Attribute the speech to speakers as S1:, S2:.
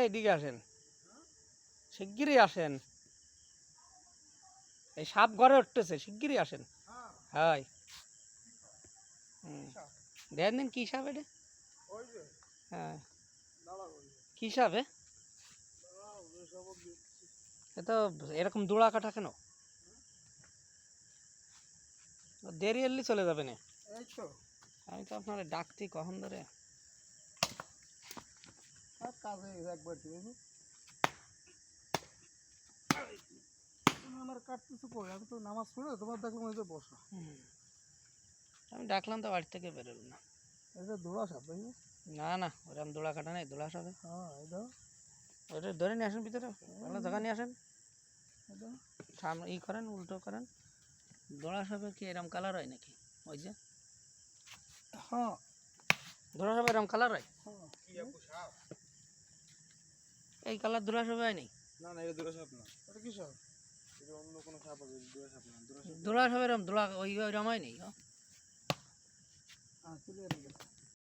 S1: এদিকে আসেন, শিগগিরই আসেন। এই সাপ ঘরে উঠতেছে, শিগগিরই আসেন। হাই দেন দিন কি সাপ এটা? হ্যাঁ কি সাপ এ তো এরকম দোড়া কাটা কেন? দেরি এলি চলে যাবে না। আমি তো আপনার ডাকছি কখন ধরে।
S2: আমার কাটতেছে কই? আমি তো নামাজ পড়ে তোমার দেখলাম ওই যে বসা।
S1: আমি ডাকলাম তো বাড়ি থেকে বেরোল না।
S2: এটা দোড়া সাপ ভাই?
S1: না না ওরকম দোড়া কাটা নেই, দোড়া সাপে।
S2: হ্যাঁ এটা
S1: ওটা ধরে নিয়ে আসেন ভিতরে, ভালো জায়গা নিয়ে আসেন।
S2: এটা
S1: সামনে ই করেন, উল্টো করেন। দোড়া সাপে কি এরকম কালার হয় নাকি? ওই যে
S2: হ্যাঁ
S1: দোড়া সাপে এরকম কালার হয়?
S2: হ্যাঁ
S1: এই কালার দোড়া সাপে হয় নাই।
S2: না না এটা দোড়া সাপ না। এটা কি সাপ? এটা অন্য কোনো সাপ আছে, দোড়া সাপ না।
S1: দোড়া সাপে এরকম দোড়া ওই রকম হয় নাই।
S2: হ্যাঁ চলে